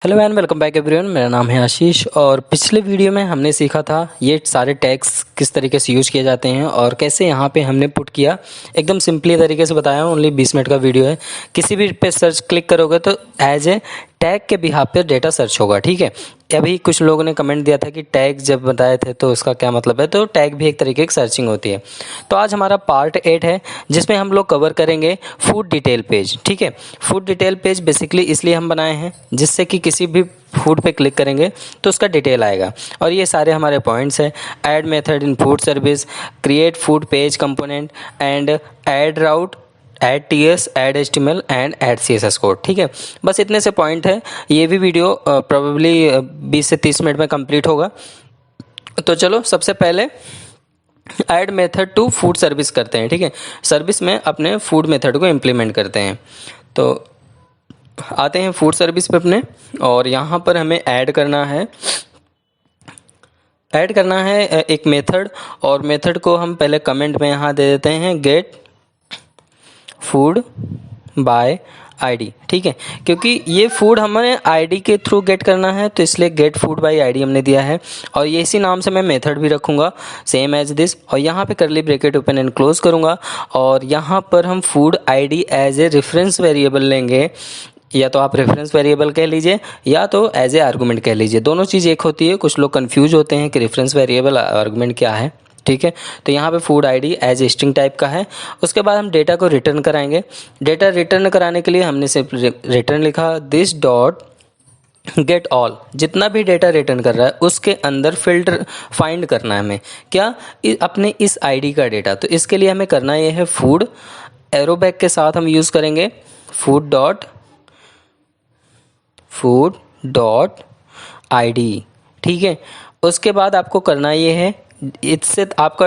Hello and welcome back everyone. मेरा नाम है आशीष और पिछले वीडियो में हमने सीखा था ये सारे टैग्स किस तरीके से यूज़ किए जाते हैं और कैसे यहाँ पे हमने पुट किया। एकदम सिंपली तरीके से बताया हूँ। ओनली 20 मिनट का वीडियो है। किसी भी पे सर्च क्लिक करोगे तो एज ए टैग के बिहाफ पे डेटा सर्च होगा। ठीक है। अभी कुछ लोगों ने कमेंट दिया था कि टैग जब बताए थे तो उसका क्या मतलब है। तो टैग भी एक तरीके की सर्चिंग होती है। तो आज हमारा पार्ट 8 है जिसमें हम लोग कवर करेंगे फूड डिटेल पेज। ठीक है। फूड डिटेल पेज बेसिकली इसलिए हम बनाए हैं जिससे कि किसी भी फूड पे क्लिक करेंगे तो उसका डिटेल आएगा। और ये सारे हमारे पॉइंट्स हैं। Add method in food service, create food page component and add route, add TS, add HTML and add CSS code. ठीक है। बस इतने से पॉइंट है। ये भी वीडियो प्रोबेबली 20 से 30 मिनट में कंप्लीट होगा। तो चलो सबसे पहले add method to food service करते हैं। ठीक है। सर्विस में अपने फूड मेथड को इम्प्लीमेंट करते हैं। तो आते हैं फूड सर्विस पे अपने, और यहाँ पर हमें ऐड करना है एक मेथड। और मेथड को हम पहले कमेंट में यहाँ दे देते हैं गेट फूड बाय आईडी। ठीक है। क्योंकि ये फूड हमें आईडी के थ्रू गेट करना है तो इसलिए गेट फूड बाय आईडी हमने दिया है। और ये इसी नाम से मैं मेथड भी रखूँगा सेम एज दिस। और यहाँ पे करली ब्रैकेट ओपन एंड क्लोज करूँगा। और यहाँ पर हम food ID as a reference variable लेंगे। या तो आप रेफरेंस वेरिएबल कह लीजिए या तो एज ए आर्गूमेंट कह लीजिए। दोनों चीज़ एक होती है। कुछ लोग कंफ्यूज होते हैं कि रेफरेंस वेरिएबल आर्गूमेंट क्या है। ठीक है। तो यहाँ पे food ID as string type का है। उसके बाद हम डेटा को रिटर्न कराएंगे। डेटा रिटर्न कराने के लिए हमने सिर्फ रिटर्न लिखा दिस डॉट गेट ऑल। जितना भी डेटा रिटर्न कर रहा है उसके अंदर फिल्टर फाइंड करना है हमें क्या अपने इस आईडी का डेटा। तो इसके लिए हमें करना ये है फूड एरो बैक के साथ हम यूज़ करेंगे फूड डॉट आईडी। ठीक है। उसके बाद आपको करना ये है इससे आप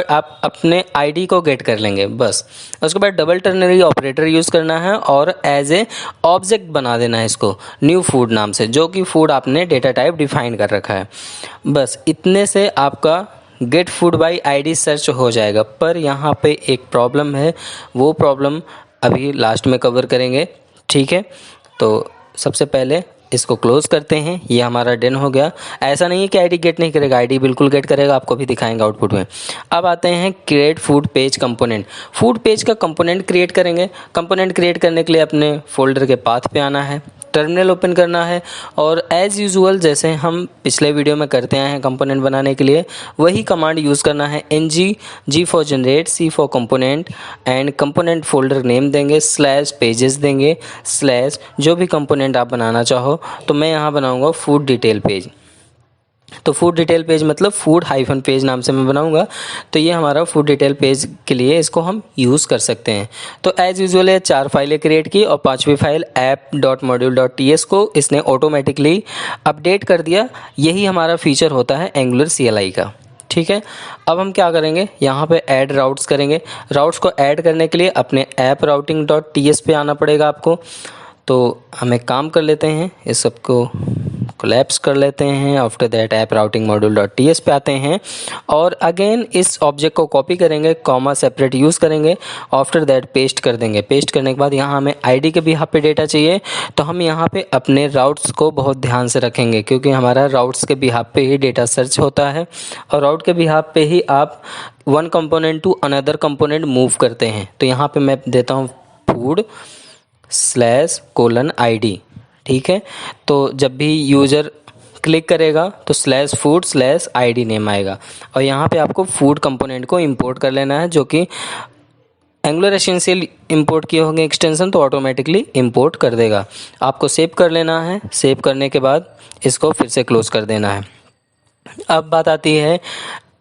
अपने आईडी को गेट कर लेंगे बस। उसके बाद डबल टर्नरी ऑपरेटर यूज़ करना है और एज ए ऑब्जेक्ट बना देना है इसको न्यू फूड नाम से, जो कि फूड आपने डेटा टाइप डिफाइन कर रखा है। बस इतने से आपका get food by ID search हो जाएगा। पर यहाँ पे एक प्रॉब्लम है, वो प्रॉब्लम अभी लास्ट में कवर करेंगे। ठीक है। तो सबसे पहले इसको क्लोज करते हैं। ये हमारा डन हो गया। ऐसा नहीं है कि आईडी गेट नहीं करेगा, आईडी बिल्कुल गेट करेगा। आपको भी दिखाएंगे आउटपुट में। अब आते हैं create food page component. Food page का कंपोनेंट क्रिएट करेंगे। कंपोनेंट क्रिएट करने के लिए अपने फोल्डर के पाथ पे आना है, टर्मिनल ओपन करना है और एज़ यूजुअल जैसे हम पिछले वीडियो में करते आए हैं कंपोनेंट बनाने के लिए वही कमांड यूज़ करना है। ng for generate, c for component and component folder name देंगे, स्लैश पेजेस देंगे, स्लैश जो भी कंपोनेंट आप बनाना चाहो। तो मैं यहाँ बनाऊँगा फूड डिटेल पेज। तो फूड डिटेल पेज मतलब फूड हाइफन पेज नाम से मैं बनाऊंगा। तो ये हमारा फूड डिटेल पेज के लिए इसको हम यूज़ कर सकते हैं। तो एज़ यूजुअल है 4 फाइलें क्रिएट की और 5वीं फाइल app.module.ts को इसने ऑटोमेटिकली अपडेट कर दिया। यही हमारा फीचर होता है एंगुलर CLI का। ठीक है। अब हम क्या करेंगे, यहाँ पे ऐड राउट्स करेंगे। राउट्स को ऐड करने के लिए अपने app.routing.ts पे आना पड़ेगा आपको। तो हम एक काम कर लेते हैं, इस सबको कोलैप्स कर लेते हैं। After that app routing module dot T S पे आते हैं और अगेन इस ऑब्जेक्ट को कॉपी करेंगे, कॉमा सेपरेट यूज़ करेंगे। आफ्टर दैट पेस्ट कर देंगे। पेस्ट करने के बाद यहाँ हमें आईडी के भी यहाँ पे डेटा चाहिए। तो हम यहाँ पे अपने राउट्स को बहुत ध्यान से रखेंगे क्योंकि हमारा राउट्स के बिहाफ पे ही डेटा सर्च होता है और राउट के बिहाफ पे ही आप one component to another component move करते हैं। तो यहाँ पर मैं देता हूँ food/ID। ठीक है। तो जब भी यूज़र क्लिक करेगा तो /food/ID नेम आएगा और यहाँ पे आपको फूड कंपोनेंट को इंपोर्ट कर लेना है, जो कि एंगुलर एसेंशियल इंपोर्ट किए होंगे एक्सटेंशन तो ऑटोमेटिकली इंपोर्ट कर देगा। आपको सेव कर लेना है। सेव करने के बाद इसको फिर से क्लोज कर देना है। अब बात आती है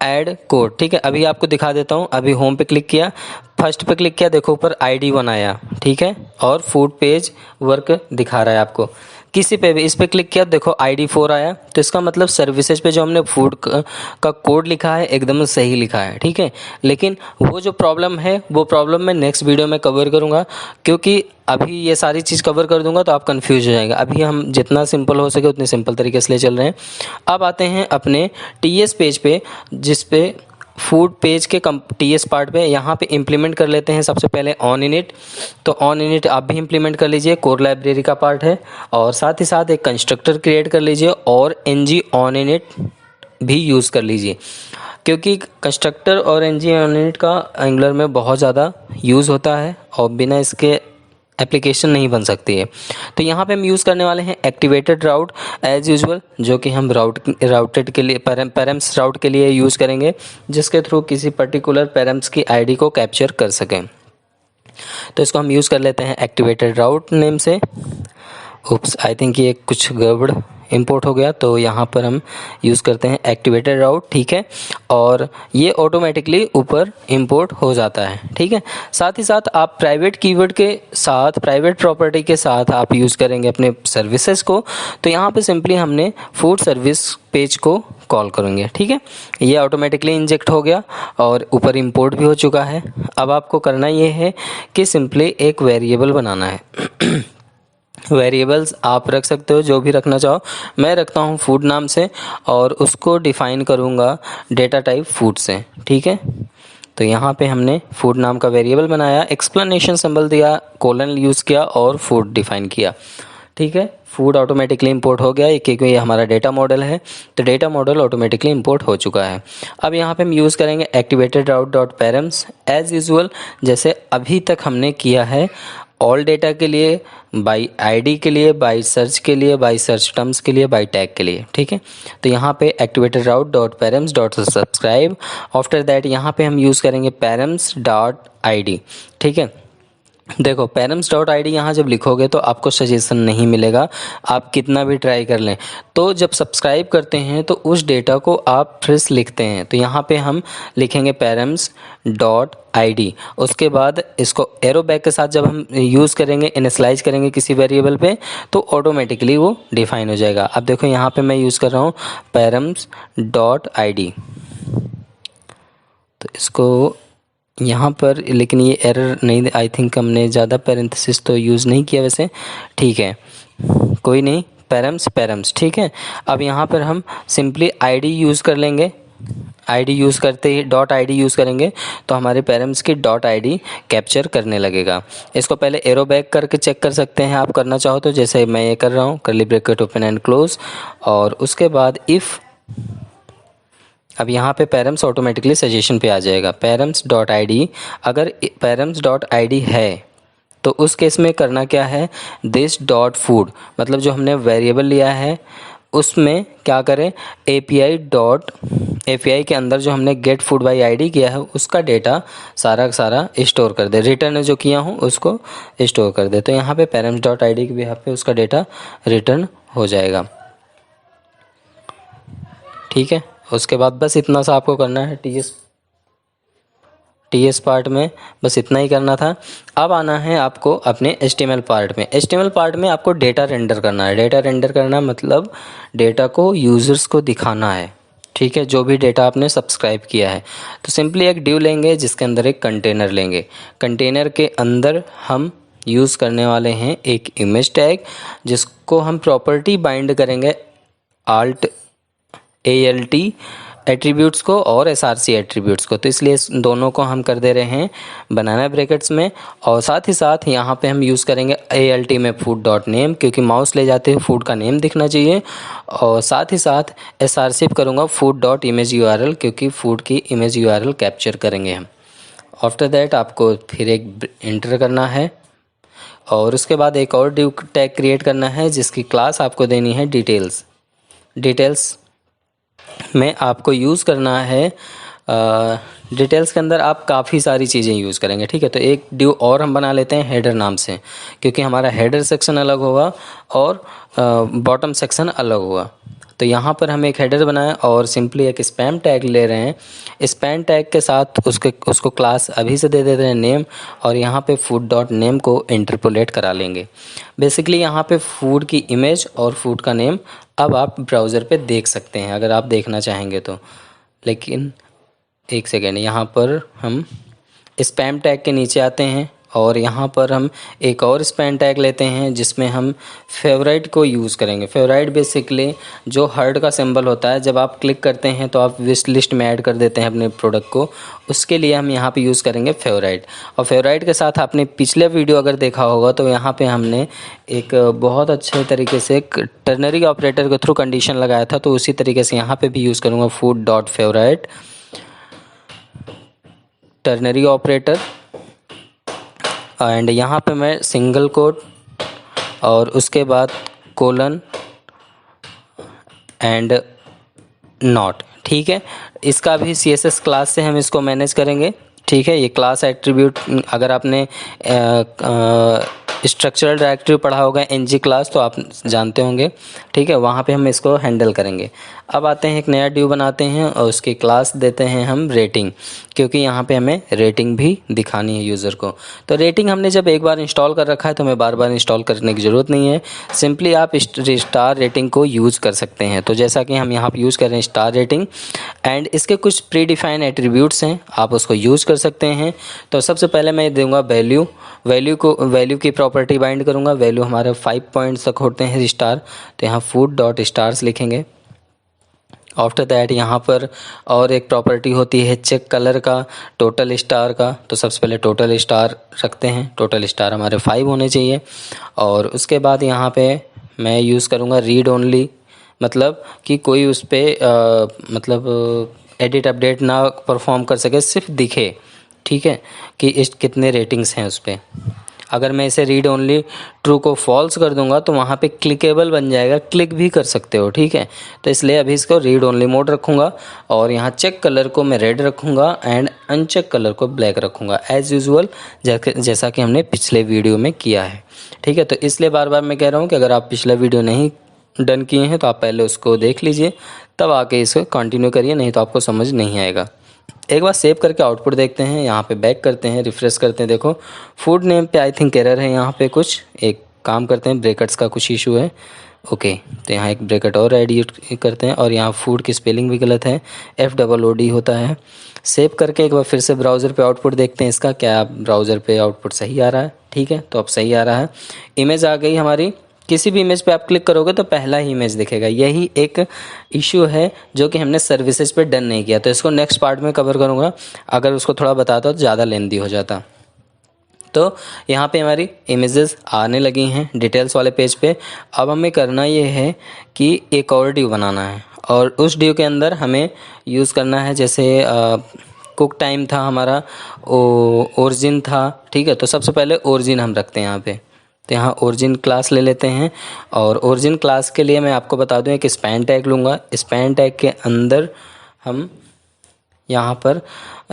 ऐड कोड। ठीक है। अभी आपको दिखा देता हूँ। अभी होम पे क्लिक किया, फर्स्ट पे क्लिक किया, देखो ऊपर ID1 आया। ठीक है। और फूड पेज वर्क दिखा रहा है आपको। किसी पे भी इस पे क्लिक किया, देखो ID4 आया। तो इसका मतलब सर्विसेज पे जो हमने फूड का कोड लिखा है एकदम सही लिखा है। ठीक है। लेकिन वो जो प्रॉब्लम है वो प्रॉब्लम मैं नेक्स्ट वीडियो में कवर करूँगा, क्योंकि अभी ये सारी चीज़ कवर कर दूंगा तो आप कंफ्यूज हो जाएंगे। अभी हम जितना सिंपल हो सके उतने सिंपल तरीके से ले चल रहे हैं। अब आते हैं अपने TS पेज पे जिस पे फूड पेज के टीएस पार्ट पे यहाँ पे इम्प्लीमेंट कर लेते हैं सबसे पहले ऑन इनिट। तो ऑन इनिट आप भी इम्प्लीमेंट कर लीजिए, कोर लाइब्रेरी का पार्ट है। और साथ ही साथ एक कंस्ट्रक्टर क्रिएट कर लीजिए और ng ऑन इनिट भी यूज़ कर लीजिए, क्योंकि कंस्ट्रक्टर और ng ऑन इनिट का एंगुलर में बहुत ज़्यादा यूज़ होता है और बिना इसके एप्लीकेशन नहीं बन सकती है। तो यहाँ पे हम यूज़ करने वाले हैं एक्टिवेटेड राउट एज यूजुअल, जो कि हम राउटेड के लिए पैरम्स राउट के लिए यूज़ करेंगे, जिसके थ्रू किसी पर्टिकुलर पैरम्स की आईडी को कैप्चर कर सकें। तो इसको हम यूज़ कर लेते हैं एक्टिवेटेड राउट नेम से। उप्स, आई थिंक ये कुछ गड़बड़ इंपोर्ट हो गया, तो यहाँ पर हम यूज़ करते हैं एक्टिवेटेड राउट, ठीक है। और ये ऑटोमेटिकली ऊपर इंपोर्ट हो जाता है, ठीक है। साथ ही साथ आप प्राइवेट कीवर्ड के साथ, प्राइवेट प्रॉपर्टी के साथ आप यूज़ करेंगे अपने सर्विसेज को। तो यहाँ पे सिंपली हमने फूड सर्विस पेज को कॉल करेंगे, ठीक है। ये ऑटोमेटिकली इंजेक्ट हो गया और ऊपर इंपोर्ट भी हो चुका है। अब आपको करना ये है कि सिंपली एक वेरिएबल बनाना है। वेरिएबल्स आप रख सकते हो जो भी रखना चाहो, मैं रखता हूँ फूड नाम से और उसको डिफ़ाइन करूँगा डेटा टाइप फूड से, ठीक है। तो यहाँ पे हमने फूड नाम का वेरिएबल बनाया, एक्सप्लेनेशन सिंबल दिया, कोलन यूज़ किया और फूड डिफ़ाइन किया, ठीक है। फूड ऑटोमेटिकली इंपोर्ट हो गया क्योंकि ये हमारा डेटा मॉडल है, तो डेटा मॉडल ऑटोमेटिकली इंपोर्ट हो चुका है। अब यहाँ पे हम यूज़ करेंगे activated route dot params as usual, जैसे अभी तक हमने किया है। ऑल डेटा के लिए, बाई आईडी के लिए, बाई सर्च के लिए, बाई सर्च टर्म्स के लिए, बाई टैग के लिए, ठीक है। तो यहाँ पे activated route dot params dot subscribe, after that यहाँ पे हम यूज़ करेंगे पैरम्स डॉट आईडी, ठीक है। देखो पैरम्स डॉट आई डी यहाँ जब लिखोगे तो आपको सजेशन नहीं मिलेगा, आप कितना भी ट्राई कर लें। तो जब सब्सक्राइब करते हैं तो उस डेटा को आप फ्रेश लिखते हैं, तो यहाँ पे हम लिखेंगे पैरम्स डॉट आई डी। उसके बाद इसको एरो बैक के साथ जब हम यूज़ करेंगे, इनिशियलाइज करेंगे किसी वेरिएबल पे, तो ऑटोमेटिकली वो डिफाइन हो जाएगा। अब देखो यहाँ पे मैं यूज़ कर रहा हूँ पैरम्स डॉट आई डी, तो इसको यहाँ पर, लेकिन ये एरर नहीं, आई थिंक हमने ज़्यादा पैरेंथेसिस तो यूज़ नहीं किया वैसे, ठीक है, कोई नहीं, पैरम्स, ठीक है। अब यहाँ पर हम सिंपली आईडी यूज़ कर लेंगे, आईडी यूज़ करते ही डॉट आईडी यूज़ करेंगे तो हमारे पैरम्स की डॉट आईडी कैप्चर करने लगेगा। इसको पहले एरो बैक करके चेक कर सकते हैं आप करना चाहो तो, जैसे मैं ये कर रहा हूँ, curly bracket open and close, और उसके बाद इफ़, अब यहाँ पे पैरम्स ऑटोमेटिकली सजेशन पे आ जाएगा पैरम्स डॉट आई डी। अगर पैरम्स डॉट आई डी है तो उस केस में करना क्या है, दिस डॉट फूड, मतलब जो हमने वेरिएबल लिया है उसमें क्या करें, एपीआई के अंदर जो हमने गेट फूड बाई आईडी किया है उसका डेटा सारा का सारा स्टोर कर दे, रिटर्न जो किया हूँ उसको स्टोर कर दे। तो यहाँ पे पैरम्स डॉट आई डी के बिहाफ पे उसका डेटा रिटर्न हो जाएगा, ठीक है। उसके बाद बस इतना सा आपको करना है, टीएस पार्ट में बस इतना ही करना था। अब आना है आपको अपने HTML पार्ट में। HTML पार्ट में आपको डेटा रेंडर करना है। डेटा रेंडर करना मतलब डेटा को यूज़र्स को दिखाना है, ठीक है, जो भी डेटा आपने सब्सक्राइब किया है। तो सिंपली एक डिव लेंगे जिसके अंदर एक कंटेनर लेंगे, कंटेनर के अंदर हम यूज़ करने वाले हैं एक इमेज टैग, जिसको हम प्रॉपर्टी बाइंड करेंगे ALT एट्रीब्यूट्स को और SRC एट्रीब्यूट्स को। तो इसलिए इस दोनों को हम कर दे रहे हैं बनाना ब्रैकेट्स में, और साथ ही साथ यहाँ पे हम यूज़ करेंगे ALT में फूड डॉट नेम, क्योंकि माउस ले जाते हुए फूड का नेम दिखना चाहिए, और साथ ही साथ SRC करूँगा फूड डॉट इमेज URL, क्योंकि फूड की इमेज URL कैप्चर करेंगे हम। आफ्टर दैट आपको फिर एक इंटर करना है और उसके बाद एक और डिव टैग क्रिएट करना है जिसकी क्लास आपको देनी है डिटेल्स में आपको यूज़ करना है। डिटेल्स के अंदर आप काफ़ी सारी चीज़ें यूज़ करेंगे, ठीक है। तो एक डिव और हम बना लेते हैं हेडर नाम से, क्योंकि हमारा हेडर सेक्शन अलग होगा और बॉटम सेक्शन अलग होगा। तो यहाँ पर हम एक हेडर बनाएं और सिंपली एक स्पैम टैग ले रहे हैं। स्पैम टैग के साथ उसको क्लास अभी से दे देते हैं नेम, और यहाँ पे फूड डॉट नेम को इंटरपोलेट करा लेंगे। बेसिकली यहाँ पे फूड की इमेज और फूड का नेम अब आप ब्राउज़र पे देख सकते हैं अगर आप देखना चाहेंगे तो, लेकिन एक सेकेंड, यहाँ पर हम स्पैम टैग के नीचे आते हैं और यहाँ पर हम एक और स्पैन टैग लेते हैं जिसमें हम फेवरेट को यूज़ करेंगे। फेवरेट बेसिकली जो हार्ट का सिंबल होता है, जब आप क्लिक करते हैं तो आप विश लिस्ट में ऐड कर देते हैं अपने प्रोडक्ट को, उसके लिए हम यहाँ पे यूज़ करेंगे फेवरेट। और फेवरेट के साथ आपने पिछले वीडियो अगर देखा होगा तो यहाँ पे हमने एक बहुत अच्छे तरीके से टर्नरी ऑपरेटर के थ्रू कंडीशन लगाया था, तो उसी तरीके से यहाँ पे भी यूज़ करूँगा food dot favourite ternary operator, and यहाँ पे मैं सिंगल कोट और उसके बाद कोलन एंड नॉट। ठीक है, इसका भी CSS क्लास से हम इसको मैनेज करेंगे। ठीक है, ये क्लास एट्रीब्यूट अगर आपने स्ट्रक्चरल डायरेक्टरी पढ़ा होगा NG क्लास तो आप जानते होंगे। ठीक है, वहाँ पे हम इसको हैंडल करेंगे। अब आते हैं एक नया ड्यू बनाते हैं और उसकी क्लास देते हैं हम रेटिंग, क्योंकि यहाँ पे हमें रेटिंग भी दिखानी है यूज़र को। तो रेटिंग हमने जब एक बार इंस्टॉल कर रखा है तो हमें बार बार इंस्टॉल करने की ज़रूरत नहीं है, सिंपली आप स्टार रेटिंग को यूज़ कर सकते हैं। तो जैसा कि हम यहाँ पर यूज़ कर रहे हैं स्टार रेटिंग, एंड इसके कुछ प्री डिफाइन एट्रीब्यूट्स हैं, आप उसको यूज़ कर सकते हैं। तो सबसे पहले मैं दूंगा वैल्यू की प्रॉपर्टी बाइंड करूँगा। वैल्यू हमारे 5 पॉइंट्स तक होते हैं स्टार, तो यहाँ फूड डॉट स्टार्स लिखेंगे। आफ्टर दैट यहाँ पर और एक प्रॉपर्टी होती है चेक कलर का, टोटल स्टार का। तो सबसे पहले टोटल स्टार रखते हैं, टोटल स्टार हमारे 5 होने चाहिए। और उसके बाद यहाँ पे मैं यूज़ करूँगा रीड ओनली, मतलब कि कोई उस पर मतलब एडिट अपडेट ना परफॉर्म कर सके, सिर्फ दिखे। ठीक है, कि इस कितने रेटिंग्स हैं उस पर। अगर मैं इसे रीड ओनली ट्रू को फॉल्स कर दूंगा तो वहाँ पे क्लिकेबल बन जाएगा, क्लिक भी कर सकते हो। ठीक है, तो इसलिए अभी इसको रीड ओनली मोड रखूँगा और यहाँ चेक कलर को मैं रेड रखूँगा एंड अनचेक कलर को ब्लैक रखूँगा एज़ यूजुअल, जैसा कि हमने पिछले वीडियो में किया है। ठीक है, तो इसलिए बार बार मैं कह रहा हूँ कि अगर आप पिछला वीडियो नहीं डन किए हैं तो आप पहले उसको देख लीजिए, तब आके इसको कंटिन्यू करिए, नहीं तो आपको समझ नहीं आएगा। एक बार सेव करके आउटपुट देखते हैं, यहाँ पे बैक करते हैं, रिफ्रेश करते हैं। देखो फूड नेम पे आई थिंक एरर है, यहाँ पे कुछ एक काम करते हैं, ब्रैकेट्स का कुछ इशू है। ओके, तो यहाँ एक ब्रैकेट और एडिट करते हैं और यहाँ फूड की स्पेलिंग भी गलत है, FOOD होता है। सेव करके एक बार फिर से ब्राउज़र पे आउटपुट देखते हैं इसका, क्या ब्राउज़र पे आउटपुट सही आ रहा है। ठीक है, तो अब सही आ रहा है। इमेज आ गई हमारी, किसी भी इमेज पे आप क्लिक करोगे तो पहला ही इमेज दिखेगा। यही एक इशू है जो कि हमने सर्विसेज पे डन नहीं किया, तो इसको नेक्स्ट पार्ट में कवर करूँगा। अगर उसको थोड़ा बताता तो ज़्यादा लेंदी हो जाता। तो यहाँ पे हमारी इमेजेस आने लगी हैं डिटेल्स वाले पेज पे। अब हमें करना ये है कि एक और ड्यू बनाना है और उस ड्यू के अंदर हमें यूज़ करना है, जैसे कुक टाइम था हमारा, ओरिजिन था। ठीक है, तो सबसे पहले ओरिजिन हम रखते हैं यहाँ पे, तो यहाँ ओरिजिन क्लास ले लेते हैं। और ओरिजिन क्लास के लिए मैं आपको बता दूं एक स्पैन टैग लूँगा। स्पैन टैग के अंदर हम यहाँ पर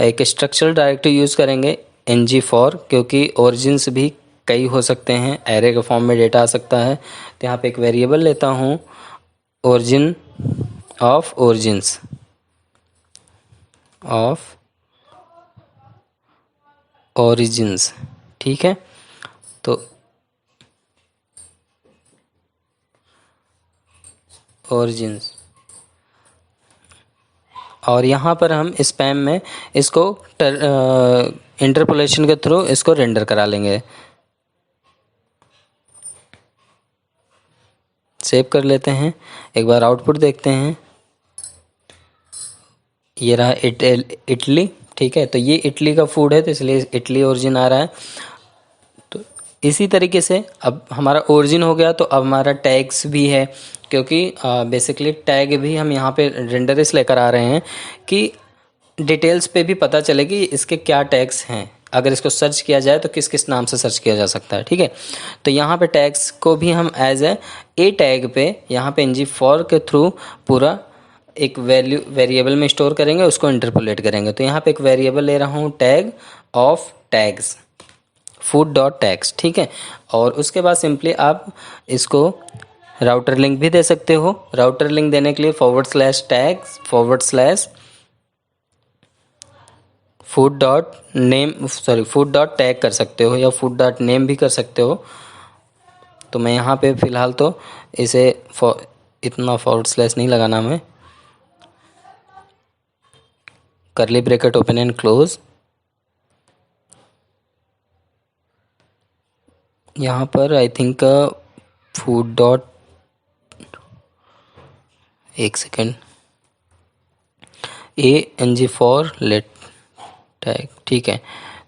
एक स्ट्रक्चरल डायरेक्टरी यूज़ करेंगे ng4, क्योंकि ओरिजिन्स भी कई हो सकते हैं, एरे के फॉर्म में डेटा आ सकता है। तो यहाँ पे एक वेरिएबल लेता हूँ origin of origins of origins. ठीक है, तो ओरिजिन्स, और यहाँ पर हम स्पैम में इसको इंटरपोलेशन के थ्रू इसको रेंडर करा लेंगे। सेव कर लेते हैं, एक बार आउटपुट देखते हैं। ये रहा इटली। ठीक है, तो ये इटली का फूड है तो इसलिए इटली ओरिजिन आ रहा है। तो इसी तरीके से अब हमारा ओरिजिन हो गया, तो अब हमारा टैग्स भी है, क्योंकि बेसिकली टैग भी हम यहाँ पे रेंडर इसलिए करा रहे हैं कि डिटेल्स पे भी पता चले कि इसके क्या टैग्स हैं। अगर इसको सर्च किया जाए तो किस किस नाम से सर्च किया जा सकता है। ठीक है, तो यहाँ पे टैग्स को भी हम एज ए टैग पे यहाँ पे ng4 के थ्रू पूरा एक वेरिएबल में स्टोर करेंगे, उसको इंटरपोलेट करेंगे। तो यहाँ पे एक वेरिएबल ले रहा हूँ tag of tags, food dot tags. ठीक है, और उसके बाद सिंपली आप इसको राउटर लिंक भी दे सकते हो। राउटर लिंक देने के लिए /tags फूड डॉट टैग कर सकते हो या फूड डॉट नेम भी कर सकते हो। तो मैं यहाँ पे फ़िलहाल तो इसे इतना / नहीं लगाना, मैं करली ब्रैकेट ओपन एंड क्लोज, यहाँ पर आई थिंक फूड डॉट, एक second, ANG for let tag, ठीक है।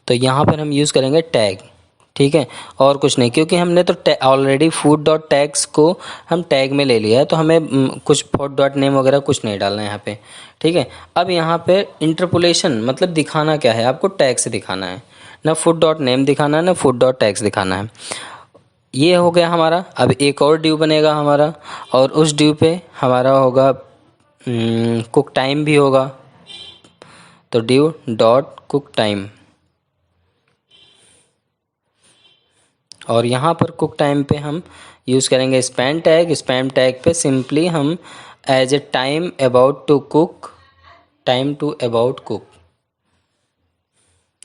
तो यहाँ पर हम यूज़ करेंगे टैग, ठीक है, और कुछ नहीं, क्योंकि हमने तो ऑलरेडी फूड डॉट टैग्स को हम टैग में ले लिया है, तो हमें कुछ फूड डॉट नेम वगैरह कुछ नहीं डालना है यहाँ पे, ठीक है। अब यहाँ पे इंटरपोलेशन मतलब दिखाना क्या है, आपको टैग से दिखाना है, ना फूड डॉट नेम दिखाना है, ना फूड डॉट टैग्स दिखाना है। ये हो गया हमारा। अब एक और ड्यू बनेगा हमारा, और उस ड्यू पे हमारा होगा कुक टाइम भी होगा, तो ड्यू डॉट कुक टाइम, और यहाँ पर कुक टाइम पे हम यूज़ करेंगे स्पैन टैग। स्पैन टैग पे सिंपली हम as a time about to cook, time to about cook,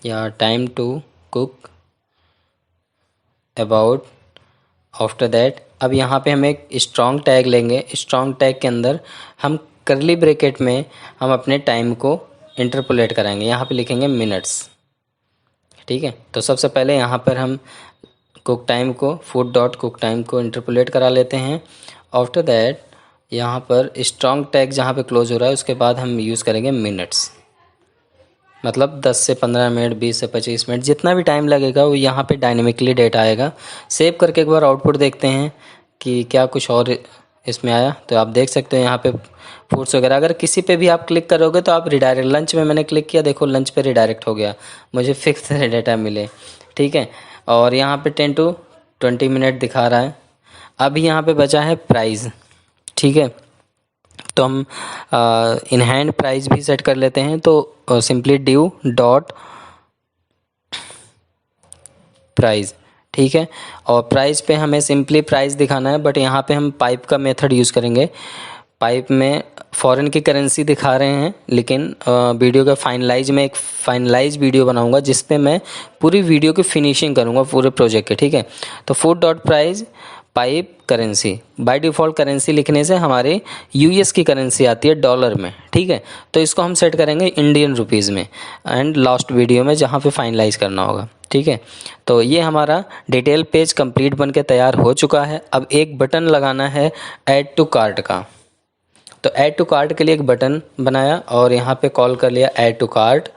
या time to cook about after that. अब यहाँ पे हम एक स्ट्रॉन्ग टैग लेंगे। स्ट्रॉन्ग टैग के अंदर हम करली ब्रैकेट में हम अपने टाइम को इंटरपोलेट कराएंगे, यहाँ पे लिखेंगे मिनट्स, ठीक है। तो सबसे पहले यहाँ पर हम कुक टाइम को, फूड डॉट कुक टाइम को इंटरपोलेट करा लेते हैं। आफ्टर दैट यहाँ पर स्ट्रॉन्ग टैग जहाँ पे क्लोज हो रहा है उसके बाद हम यूज़ करेंगे मिनट्स, मतलब 10 से 15 मिनट, 20 से 25 मिनट, जितना भी टाइम लगेगा वो यहाँ पे डायनेमिकली डेटा आएगा। सेव करके एक बार आउटपुट देखते हैं कि क्या कुछ और इसमें आया। तो आप देख सकते हो यहाँ पे फूड्स वगैरह, अगर किसी पे भी आप क्लिक करोगे तो आप रिडायरेक्ट, लंच में मैंने क्लिक किया, देखो लंच पे रिडायरेक्ट हो गया, मुझे फिक्स डेटा मिले, ठीक है। और यहाँ पे 10 to 20 मिनट दिखा रहा है। अब यहाँ पे बचा है प्राइस, ठीक है। तो हम इन हैंड प्राइस भी सेट कर लेते हैं। तो सिंपली ड्यू डॉट प्राइस, ठीक है। और प्राइस पे हमें सिंपली प्राइस दिखाना है, बट यहाँ पे हम पाइप का मेथड यूज़ करेंगे। पाइप में फॉरेन की करेंसी दिखा रहे हैं, लेकिन वीडियो का फाइनलाइज में एक फाइनलाइज वीडियो बनाऊंगा जिस पे मैं पूरी वीडियो की फिनिशिंग करूंगा पूरे प्रोजेक्ट के, ठीक है। तो food dot price pipe currency, by default currency लिखने से हमारे यूएस की करेंसी आती है डॉलर में, ठीक है। तो इसको हम सेट करेंगे इंडियन रुपीज़ में, एंड लास्ट वीडियो में जहाँ पे फाइनलाइज करना होगा, ठीक है। तो ये हमारा डिटेल पेज कंप्लीट बन के तैयार हो चुका है। अब एक बटन लगाना है ऐड टू कार्ट का। तो ऐड टू कार्ट के लिए एक बटन बनाया और यहाँ पे कॉल कर लिया ऐड टू कार्ट,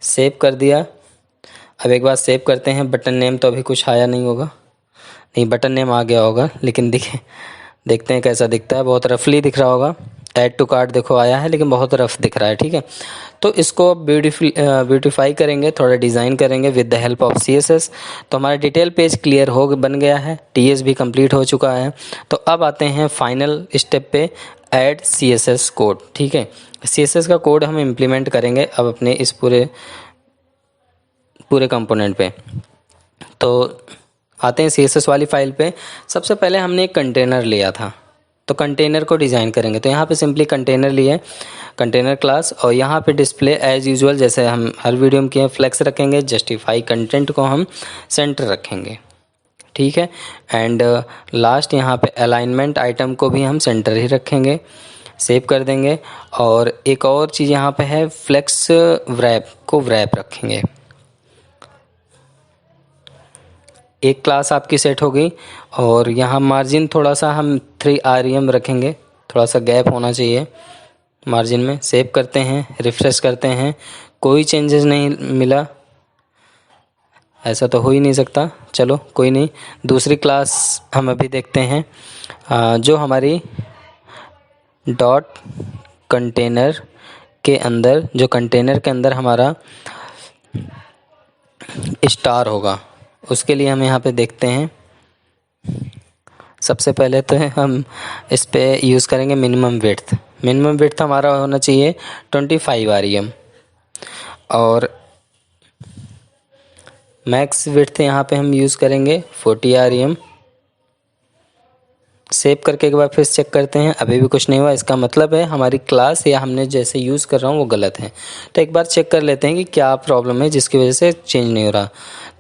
सेव कर दिया। अब एक बार सेव करते हैं। बटन नेम तो अभी कुछ आया नहीं होगा, नहीं बटन नेम आ गया होगा, लेकिन देखते हैं कैसा दिखता है। बहुत रफली दिख रहा होगा। ऐड टू कार्ट देखो आया है, लेकिन बहुत रफ दिख रहा है, ठीक है। तो इसको ब्यूटीफाई करेंगे, थोड़ा डिज़ाइन करेंगे with the help of CSS। तो हमारा डिटेल पेज क्लियर हो बन गया है, TS भी कंप्लीट हो चुका है। तो अब आते हैं फाइनल स्टेप पे, ऐड CSS कोड, ठीक है। CSS का कोड हम इम्प्लीमेंट करेंगे अब अपने इस पूरे कंपोनेंट पे। तो आते हैं CSS वाली फाइल पे। सबसे पहले हमने एक कंटेनर लिया था, तो कंटेनर को डिज़ाइन करेंगे। तो यहाँ पे सिंपली कंटेनर लिए, कंटेनर क्लास, और यहाँ पे डिस्प्ले एज यूजुअल जैसे हम हर वीडियो में किए फ्लेक्स रखेंगे। जस्टिफाई कंटेंट को हम सेंटर रखेंगे, ठीक है। एंड लास्ट यहाँ पे अलाइनमेंट आइटम को भी हम सेंटर ही रखेंगे। सेव कर देंगे। और एक और चीज़ यहाँ पे है, फ्लेक्स वैप को वैप रखेंगे। एक क्लास आपकी सेट हो गई। और यहाँ मार्जिन थोड़ा सा हम 3 rem रखेंगे, थोड़ा सा गैप होना चाहिए मार्जिन में। सेव करते हैं, रिफ्रेश करते हैं, कोई चेंजेस नहीं मिला, ऐसा तो हो ही नहीं सकता। चलो कोई नहीं, दूसरी क्लास हम अभी देखते हैं, जो हमारी डॉट कंटेनर के अंदर, जो कंटेनर के अंदर हमारा स्टार होगा, उसके लिए हम यहाँ पे देखते हैं। सबसे पहले तो हम इस पे यूज़ करेंगे मिनिमम विड्थ। मिनिमम विड्थ हमारा होना चाहिए 25 rem, और मैक्स विड्थ यहाँ पे हम यूज़ करेंगे 40 rem। सेव करके एक बार फिर चेक करते हैं, अभी भी कुछ नहीं हुआ। इसका मतलब है हमारी क्लास या हमने जैसे यूज़ कर रहा हूँ वो गलत है। तो एक बार चेक कर लेते हैं कि क्या प्रॉब्लम है जिसकी वजह से चेंज नहीं हो रहा।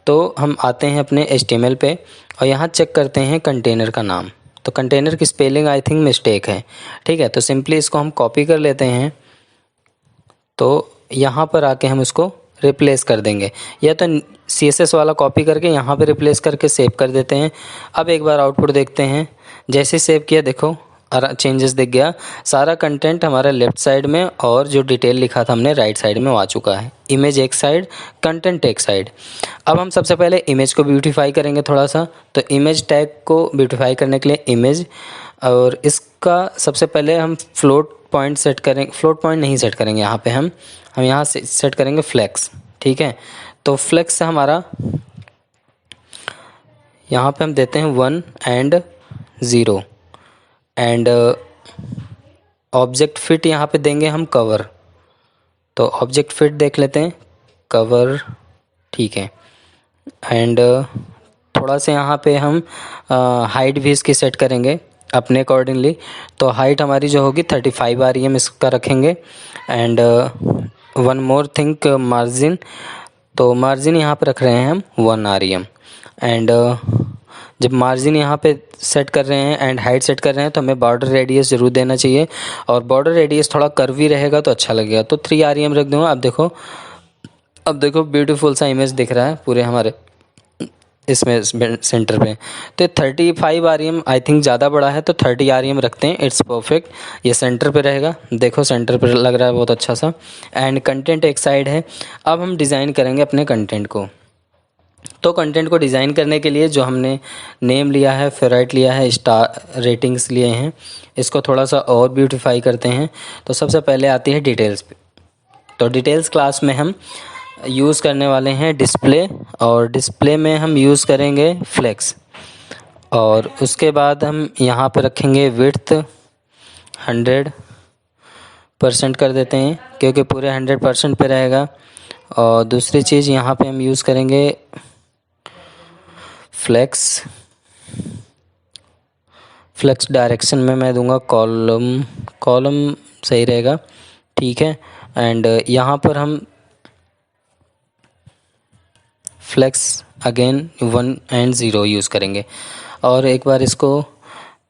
तो हम आते हैं अपने HTML पे और यहाँ चेक करते हैं कंटेनर का नाम। तो कंटेनर की स्पेलिंग आई थिंक मिस्टेक है, ठीक है। तो सिंपली इसको हम कॉपी कर लेते हैं। तो यहाँ पर आके हम इसको रिप्लेस कर देंगे, या तो CSS वाला कॉपी करके यहाँ पे रिप्लेस करके सेव कर देते हैं। अब एक बार आउटपुट देखते हैं, जैसे सेव किया देखो चेंजेस दिख गया, सारा कंटेंट हमारा लेफ़्ट साइड में और जो डिटेल लिखा था हमने राइट साइड में वो आ चुका है। इमेज एक साइड, कंटेंट एक साइड। अब हम सबसे पहले इमेज को ब्यूटीफाई करेंगे थोड़ा सा, तो इमेज टैग को ब्यूटीफाई करने के लिए इमेज, और इसका सबसे पहले हम फ्लोट पॉइंट सेट करेंगे, फ्लोट पॉइंट नहीं सेट करेंगे यहाँ पे हम यहाँ से सेट करेंगे फ्लेक्स, ठीक है। तो फ्लेक्स से हमारा यहाँ पे हम देते हैं 1 and 0 एंड ऑब्जेक्ट फिट यहाँ पे देंगे हम कवर, तो ऑब्जेक्ट फिट देख लेते हैं कवर, ठीक है। एंड थोड़ा सा यहाँ पे हम हाइट भी इसकी सेट करेंगे अपने अकॉर्डिंगली, तो हाइट हमारी जो होगी 35 REM इसका रखेंगे। And one more thing, margin, तो मार्जिन यहाँ पे रख रहे हैं हम 1 REM। एंड जब मार्जिन यहाँ पे सेट कर रहे हैं एंड हाइट सेट कर रहे हैं तो हमें बॉर्डर रेडियस ज़रूर देना चाहिए, और बॉर्डर रेडियस थोड़ा कर्वी रहेगा तो अच्छा लगेगा, तो 3 REM रख दूँगा। अब देखो ब्यूटीफुल सा इमेज दिख रहा है पूरे हमारे इसमें सेंटर पे। तो 35 REM आई थिंक ज़्यादा बड़ा है, तो 30 REM रखते हैं, इट्स परफेक्ट। ये सेंटर पे रहेगा, देखो सेंटर पे लग रहा है बहुत अच्छा सा। एंड कंटेंट एक साइड है। अब हम डिज़ाइन करेंगे अपने कंटेंट को, तो कंटेंट को डिज़ाइन करने के लिए जो हमने नेम लिया है, फेवरेट लिया है, स्टार रेटिंग्स लिए हैं, इसको थोड़ा सा और ब्यूटीफाई करते हैं। तो सबसे पहले आती है डिटेल्स पे, तो डिटेल्स क्लास में हम यूज़ करने वाले हैं डिस्प्ले, और डिस्प्ले में हम यूज़ करेंगे फ्लेक्स, और उसके बाद हम यहाँ पर रखेंगे विड्थ 100% कर देते हैं क्योंकि पूरे 100% पे रहेगा। और दूसरी चीज़ यहाँ पे हम यूज़ करेंगे फ्लेक्स डायरेक्शन में मैं दूंगा कॉलम सही रहेगा, ठीक है। एंड यहाँ पर हम फ्लेक्स अगेन 1 and 0 यूज़ करेंगे। और एक बार इसको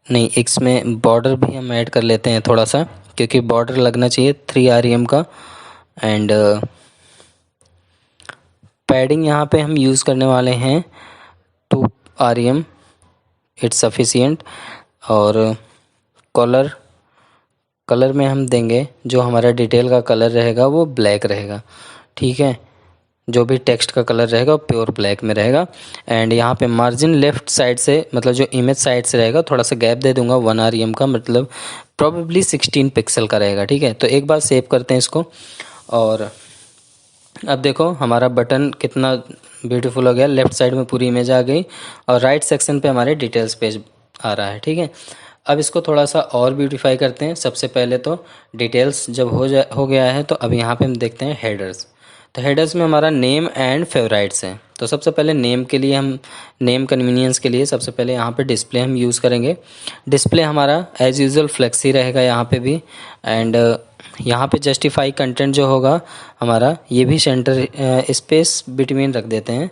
नहीं, इसमें बॉर्डर भी हम ऐड कर लेते हैं थोड़ा सा, क्योंकि बॉर्डर लगना चाहिए 3 REM का। एंड पैडिंग यहाँ पे हम यूज़ करने वाले हैं 2 REM, इट्स सफिशिएंट। और कलर में हम देंगे, जो हमारा डिटेल का कलर रहेगा वो ब्लैक रहेगा, ठीक है। जो भी टेक्स्ट का कलर रहेगा वो प्योर ब्लैक में रहेगा। एंड यहाँ पे मार्जिन लेफ़्ट साइड से, मतलब जो इमेज साइड से रहेगा, थोड़ा सा गैप दे दूंगा 1 REM का, मतलब प्रोबेबली 16 पिक्सल का रहेगा, ठीक है। तो एक बार सेव करते हैं इसको, और अब देखो हमारा बटन कितना ब्यूटीफुल हो गया, लेफ़्ट साइड में पूरी इमेज आ गई और राइट सेक्शन पे हमारे डिटेल्स पेज आ रहा है, ठीक है। अब इसको थोड़ा सा और ब्यूटीफाई करते हैं। सबसे पहले तो डिटेल्स जब हो गया है, तो अब यहाँ पे हम देखते हैं हेडर्स। तो हेडर्स में हमारा नेम एंड फेवराइट्स हैं। तो सबसे पहले नेम के लिए हम नेम कन्वीनियंस के लिए सबसे पहले यहाँ पे डिस्प्ले हम यूज़ करेंगे। डिस्प्ले हमारा एज़ यूजुअल फ्लेक्सी रहेगा यहाँ पे भी। एंड यहाँ पे जस्टिफाई कंटेंट जो होगा हमारा, ये भी सेंटर स्पेस बिटवीन रख देते हैं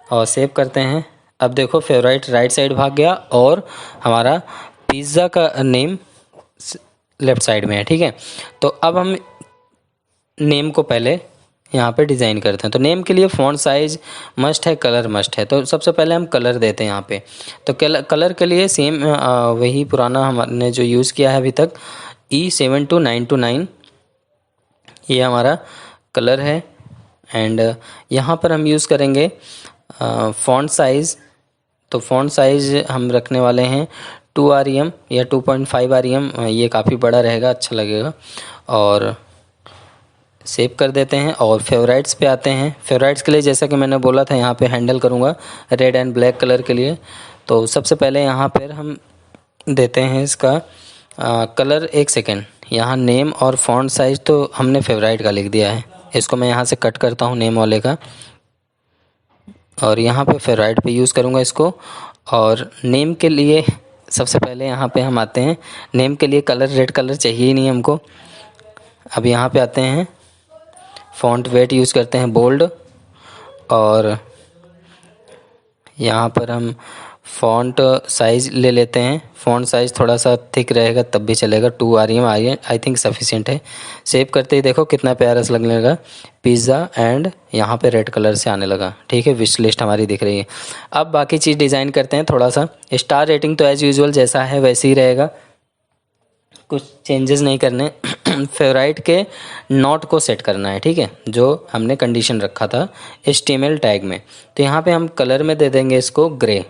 और सेव करते हैं। अब देखो फेवराइट राइट साइड भाग गया और हमारा पिज़्ज़ा का नेम लेफ़्ट साइड में है, ठीक है। तो अब हम नेम को पहले यहाँ पे डिज़ाइन करते हैं। तो नेम के लिए फ़ॉन्ट साइज़ मस्ट है, कलर मस्ट है। तो सबसे पहले हम कलर देते हैं यहाँ पे। तो कलर के लिए सेम वही पुराना हमने जो यूज़ किया है अभी तक, E7292 ये हमारा कलर है। एंड यहाँ पर हम यूज़ करेंगे फ़ॉन्ट साइज़। तो फ़ॉन्ट साइज़ हम रखने वाले हैं 2 REM या 2.5 REM, ये काफ़ी बड़ा रहेगा, अच्छा लगेगा। और सेव कर देते हैं और फेवराइट्स पे आते हैं। फेवराइट्स के लिए जैसा कि मैंने बोला था, यहाँ पे हैंडल करूँगा रेड एंड ब्लैक कलर के लिए। तो सबसे पहले यहाँ पर हम देते हैं इसका कलर। एक सेकेंड, यहाँ नेम और फ़ॉन्ट साइज़ तो हमने फेवराइट का लिख दिया है, इसको मैं यहाँ से कट करता हूँ नेम वाले का, और यहाँ पे फेवराइट पे यूज़ करूँगा इसको। और नेम के लिए सबसे पहले यहाँ पे हम आते हैं, नेम के लिए कलर रेड कलर चाहिए ही नहीं हमको। अब यहाँ पे आते हैं, फ़ॉन्ट वेट यूज़ करते हैं बोल्ड, और यहाँ पर हम फ़ॉन्ट साइज़ ले लेते हैं। फ़ॉन्ट साइज़ थोड़ा सा थिक रहेगा तब भी चलेगा। 2 REM आई थिंक सफिशिएंट है। सेव करते ही देखो कितना प्यारा सा लगने लगा पिज़्ज़ा, एंड यहाँ पे रेड कलर से आने लगा। ठीक है, विश लिस्ट हमारी दिख रही है। अब बाकी चीज़ डिज़ाइन करते हैं थोड़ा सा। स्टार रेटिंग तो एज़ यूजुअल जैसा है वैसे ही रहेगा, कुछ चेंजेस नहीं करने। फेवराइट के नॉट को सेट करना है, ठीक है, जो हमने कंडीशन रखा था HTML टैग में। तो यहाँ पे हम कलर में दे देंगे इसको ग्रे।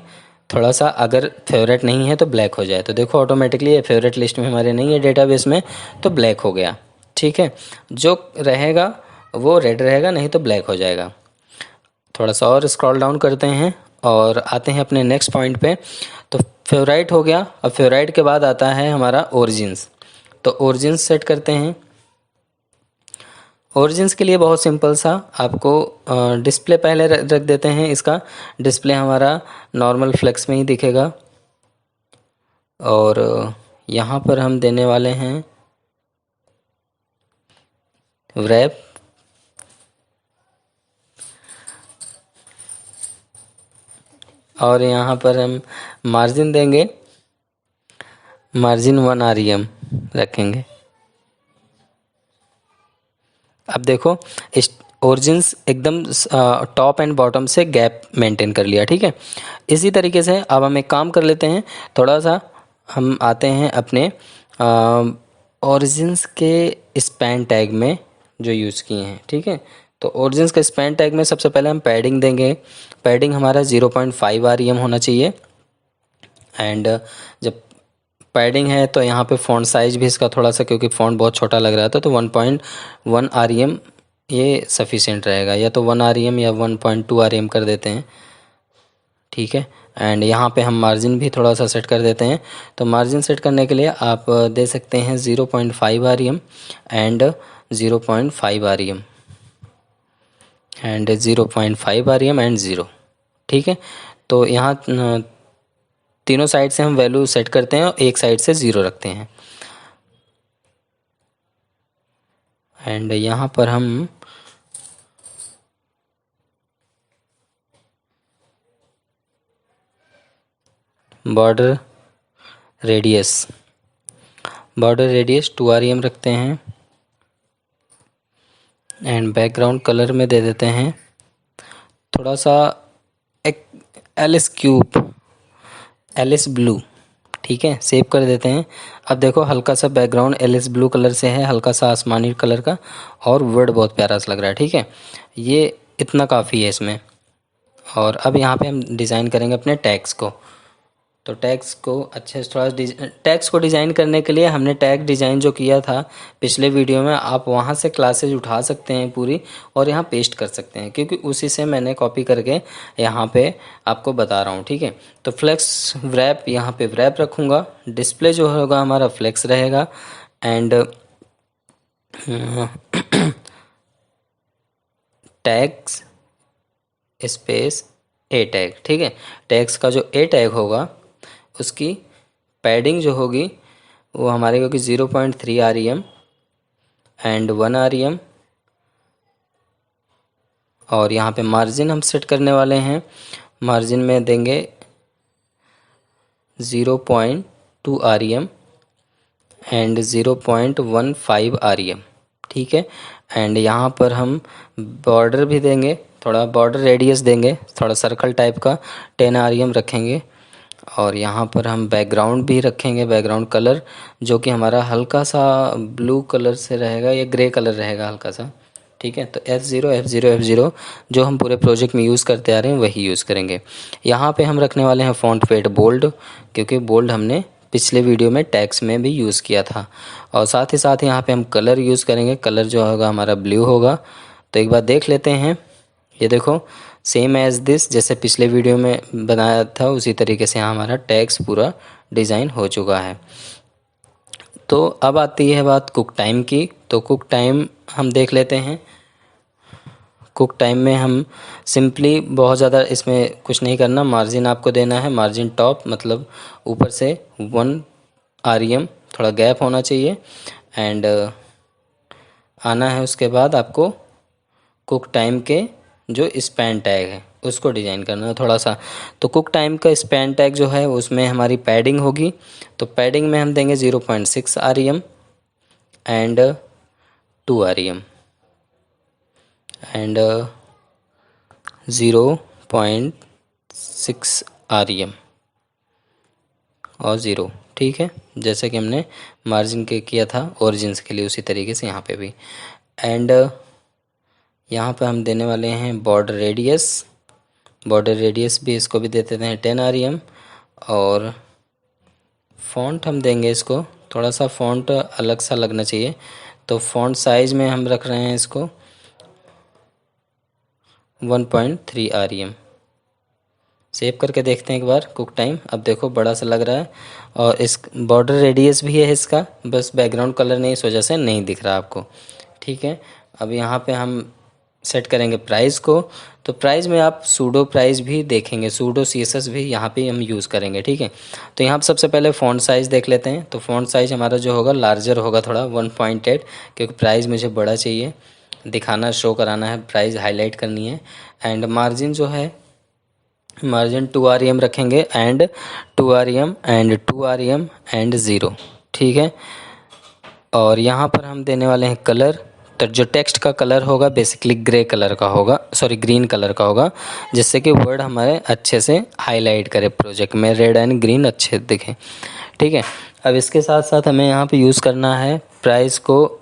थोड़ा सा अगर फेवरेट नहीं है तो ब्लैक हो जाए, तो देखो ऑटोमेटिकली ये फेवरेट लिस्ट में हमारे नहीं है डेटाबेस में, तो ब्लैक हो गया। ठीक है, जो रहेगा वो रेड रहेगा, नहीं तो ब्लैक हो जाएगा। थोड़ा सा और स्क्रॉल डाउन करते हैं और आते हैं अपने नेक्स्ट पॉइंट पे। तो फेवराइट हो गया। अब फेवराइट के बाद आता है हमारा ओरिजिन्स। तो ओरिजिन्स सेट करते हैं। ओरिजिन्स के लिए बहुत सिंपल सा आपको डिस्प्ले पहले रख देते हैं। इसका डिस्प्ले हमारा नॉर्मल फ्लेक्स में ही दिखेगा, और यहाँ पर हम देने वाले हैं wrap, और यहाँ पर हम मार्जिन देंगे, मार्जिन 1 REM रखेंगे। अब देखो इस ओरिजिन्स एकदम टॉप एंड बॉटम से गैप मेंटेन कर लिया। ठीक है, इसी तरीके से अब हम एक काम कर लेते हैं। थोड़ा सा हम आते हैं अपने ओरिजिन्स के स्पैन टैग में जो यूज़ किए हैं। ठीक है, तो ओरिजिन्स के स्पैन टैग में सबसे पहले हम पैडिंग देंगे। पैडिंग हमारा 0.5 REM होना चाहिए। एंड जब पैडिंग है तो यहाँ पे फ़ॉन्ट साइज़ भी इसका थोड़ा सा, क्योंकि फ़ॉन्ट बहुत छोटा लग रहा था, तो 1.1 REM ये सफिशिएंट रहेगा, या तो 1 REM या 1.2 REM कर देते हैं। ठीक है, एंड यहाँ पे हम मार्जिन भी थोड़ा सा सेट कर देते हैं। तो मार्जिन सेट करने के लिए आप दे सकते हैं 0.5 REM and 0.5 REM and 0.5 REM and 0। ठीक है, तो यहाँ तीनों साइड से हम वैल्यू सेट करते हैं और एक साइड से 0 रखते हैं। एंड यहाँ पर हम बॉर्डर रेडियस 2 REM रखते हैं। एंड बैकग्राउंड कलर में दे देते हैं थोड़ा सा एक एलिस ब्लू। ठीक है, सेव कर देते हैं। अब देखो हल्का सा बैकग्राउंड एलिस ब्लू कलर से है, हल्का सा आसमानी कलर का, और वर्ड बहुत प्यारा सा लग रहा है। ठीक है, ये इतना काफ़ी है इसमें। और अब यहाँ पे हम डिज़ाइन करेंगे अपने टैग्स को। तो टैग्स को अच्छे से थोड़ा टैग्स को डिज़ाइन करने के लिए हमने टैग डिज़ाइन जो किया था पिछले वीडियो में, आप वहाँ से क्लासेज उठा सकते हैं पूरी, और यहाँ पेस्ट कर सकते हैं, क्योंकि उसी से मैंने कॉपी करके यहाँ पे आपको बता रहा हूँ। ठीक है, तो फ्लेक्स व्रैप, यहाँ पे व्रैप रखूँगा। डिस्प्ले जो होगा हमारा फ्लेक्स रहेगा। And tags space A tag. ठीक है, टैग्स का जो ए टैग होगा उसकी पैडिंग जो होगी वो हमारे होगी 0.3 REM एंड 1 REM। और यहाँ पे मार्जिन हम सेट करने वाले हैं, मार्जिन में देंगे 0.2 REM एंड 0.15 REM। ठीक है, एंड यहाँ पर हम बॉर्डर भी देंगे, थोड़ा बॉर्डर रेडियस देंगे, थोड़ा सर्कल टाइप का 10 REM रखेंगे। और यहाँ पर हम बैकग्राउंड भी रखेंगे, बैकग्राउंड कलर जो कि हमारा हल्का सा ब्लू कलर से रहेगा या ग्रे कलर रहेगा हल्का सा। ठीक है, तो F0 जो हम पूरे प्रोजेक्ट में यूज़ करते आ रहे हैं वही यूज़ करेंगे। यहाँ पे हम रखने वाले हैं फ़ॉन्ट वेट बोल्ड, क्योंकि बोल्ड हमने पिछले वीडियो में टैक्स में भी यूज़ किया था। और साथ ही साथ यहाँ पे हम कलर यूज़ करेंगे, कलर जो होगा हमारा ब्लू होगा। तो एक बार देख लेते हैं, ये देखो सेम एज़ दिस, जैसे पिछले वीडियो में बनाया था उसी तरीके से यहाँ हमारा टैग्स पूरा डिज़ाइन हो चुका है। तो अब आती है बात कुक टाइम की। तो कुक टाइम हम देख लेते हैं। कुक टाइम में हम सिंपली बहुत ज़्यादा इसमें कुछ नहीं करना, मार्जिन आपको देना है, मार्जिन टॉप मतलब ऊपर से 1 REM, थोड़ा गैप होना चाहिए। एंड आना है उसके बाद आपको कुक टाइम के जो स्पैन टैग है उसको डिज़ाइन करना है थोड़ा सा। तो कुक टाइम का स्पैन टैग जो है उसमें हमारी पैडिंग होगी, तो पैडिंग में हम देंगे 0.6 REM and 2 REM and 0.6 REM और 0, ठीक है, जैसे कि हमने मार्जिन के किया था ओरिजिन्स के लिए, उसी तरीके से यहाँ पे भी। एंड यहाँ पे हम देने वाले हैं बॉर्डर रेडियस भी इसको भी दे देते हैं 10 REM। और फ़ॉन्ट हम देंगे इसको, थोड़ा सा फ़ॉन्ट अलग सा लगना चाहिए, तो फ़ॉन्ट साइज़ में हम रख रहे हैं इसको 1.3 REM। सेव करके देखते हैं एक बार कुक टाइम। अब देखो बड़ा सा लग रहा है, और इस बॉर्डर रेडियस भी है इसका, बस बैकग्राउंड कलर नहीं इस वजह से नहीं दिख रहा आपको, ठीक है। अब यहाँ पे हम सेट करेंगे प्राइस को, तो प्राइस में आप सूडो प्राइस भी देखेंगे, सूडो CSS भी यहाँ पे हम यूज़ करेंगे, ठीक है। तो यहाँ पर सबसे पहले फ़ॉन्ट साइज़ देख लेते हैं। तो फ़ॉन्ट साइज़ हमारा जो होगा लार्जर होगा थोड़ा 1.8, क्योंकि प्राइस मुझे बड़ा चाहिए, दिखाना शो कराना है, प्राइस हाईलाइट करनी है। एंड मार्जिन जो है, मार्जिन 2 REM रखेंगे and 2 REM and 2 REM and 0, ठीक है। और यहाँ पर हम देने वाले हैं कलर, तो जो टेक्स्ट का कलर होगा बेसिकली ग्रे कलर का होगा, सॉरी ग्रीन कलर का होगा, जिससे कि वर्ड हमारे अच्छे से हाईलाइट करे, प्रोजेक्ट में रेड एंड ग्रीन अच्छे दिखें, ठीक है। अब इसके साथ साथ हमें यहाँ पे यूज़ करना है प्राइस को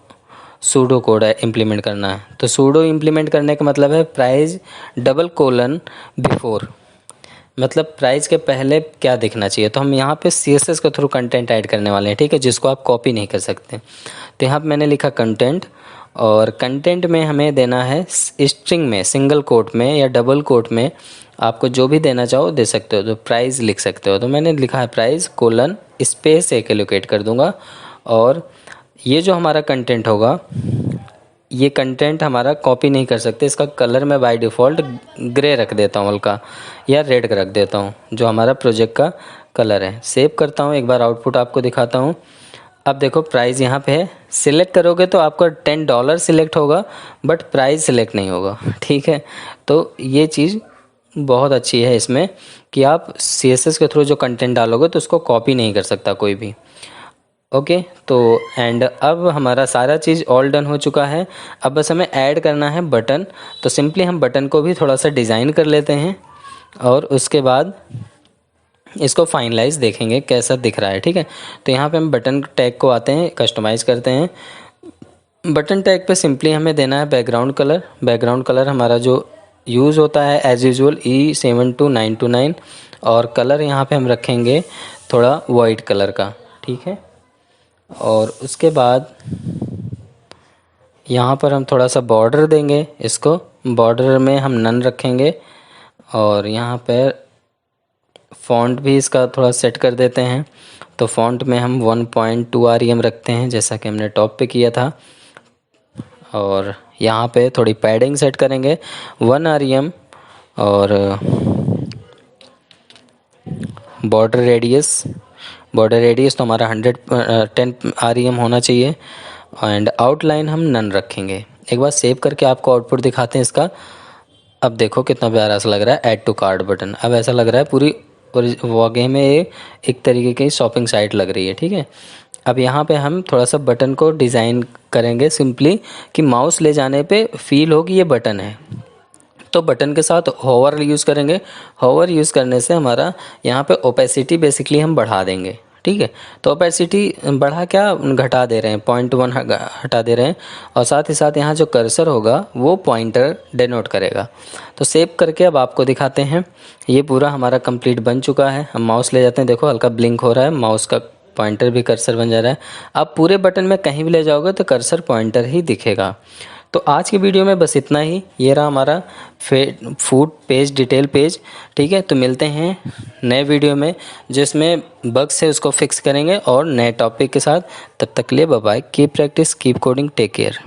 सूडो कोड इम्प्लीमेंट करना है। तो सूडो इम्प्लीमेंट करने का मतलब है प्राइस डबल : बिफोर, मतलब प्राइस के पहले क्या दिखना चाहिए। तो हम यहाँ पे CSS के थ्रू कंटेंट ऐड करने वाले हैं, ठीक है, जिसको आप कॉपी नहीं कर सकते। तो यहाँ पे मैंने लिखा कंटेंट, और कंटेंट में हमें देना है स्ट्रिंग में, सिंगल कोट में या डबल कोट में, आपको जो भी देना चाहो दे सकते हो। तो प्राइस लिख सकते हो, तो मैंने लिखा है प्राइस : स्पेस एक एलोकेट कर दूंगा। और ये जो हमारा कंटेंट होगा, ये कंटेंट हमारा कॉपी नहीं कर सकते, इसका कलर मैं बाय डिफ़ॉल्ट ग्रे रख देता हूँ हल्का, या रेड रख देता हूँ, जो हमारा प्रोजेक्ट का कलर है। सेव करता हूँ, एक बार आउटपुट आपको दिखाता हूँ। अब देखो प्राइस यहाँ पे है, सिलेक्ट करोगे तो आपका $10 सिलेक्ट होगा, बट प्राइस सिलेक्ट नहीं होगा, ठीक है। तो ये चीज़ बहुत अच्छी है इसमें कि आप CSS के थ्रू जो कंटेंट डालोगे तो उसको कॉपी नहीं कर सकता कोई भी, ओके। तो एंड अब हमारा सारा चीज़ ऑल डन हो चुका है। अब बस हमें ऐड करना है बटन, तो सिंपली हम बटन को भी थोड़ा सा डिज़ाइन कर लेते हैं, और उसके बाद इसको फाइनलाइज देखेंगे कैसा दिख रहा है, ठीक है। तो यहाँ पे हम बटन टैग को आते हैं, कस्टमाइज़ करते हैं। बटन टैग पे सिंपली हमें देना है बैकग्राउंड कलर हमारा जो यूज़ होता है एज यूजुअल E72929, और कलर यहाँ पे हम रखेंगे थोड़ा वाइट कलर का, ठीक है। और उसके बाद यहाँ पर हम थोड़ा सा बॉर्डर देंगे, इसको बॉर्डर में हम नन रखेंगे, और यहाँ पर फ़ॉन्ट भी इसका थोड़ा सेट कर देते हैं। तो फ़ॉन्ट में हम 1.2 REM रखते हैं, जैसा कि हमने टॉप पे किया था। और यहाँ पे थोड़ी पैडिंग सेट करेंगे 1 REM, और बॉर्डर रेडियस तो हमारा 110 REM होना चाहिए, एंड आउटलाइन हम नन रखेंगे। एक बार सेव करके आपको आउटपुट दिखाते हैं इसका। अब देखो कितना प्यारा सा लग रहा है, ऐड टू कार्ट बटन। अब ऐसा लग रहा है पूरी वाकई में एक तरीके की शॉपिंग साइट लग रही है, ठीक है। अब यहाँ पे हम थोड़ा सा बटन को डिज़ाइन करेंगे सिंपली, कि माउस ले जाने पे फील हो कि ये बटन है। तो बटन के साथ होवर यूज़ करेंगे। होवर यूज़ करने से हमारा यहाँ पे ओपेसिटी बेसिकली हम बढ़ा देंगे, ठीक है। तो ओपेसिटी बढ़ा क्या घटा दे रहे हैं, 0.1 हटा दे रहे हैं, और साथ ही साथ यहाँ जो कर्सर होगा वो पॉइंटर डिनोट करेगा। तो सेव करके अब आपको दिखाते हैं। ये पूरा हमारा कंप्लीट बन चुका है। हम माउस ले जाते हैं, देखो हल्का ब्लिंक हो रहा है, माउस का पॉइंटर भी कर्सर बन जा रहा है। आप पूरे बटन में कहीं भी ले जाओगे तो कर्सर पॉइंटर ही दिखेगा। तो आज की वीडियो में बस इतना ही। ये रहा हमारा फूड पेज डिटेल पेज, ठीक है। तो मिलते हैं नए वीडियो में, जिसमें बग्स है उसको फिक्स करेंगे और नए टॉपिक के साथ। तब तक के लिए bye bye, keep practice, keep coding, take care.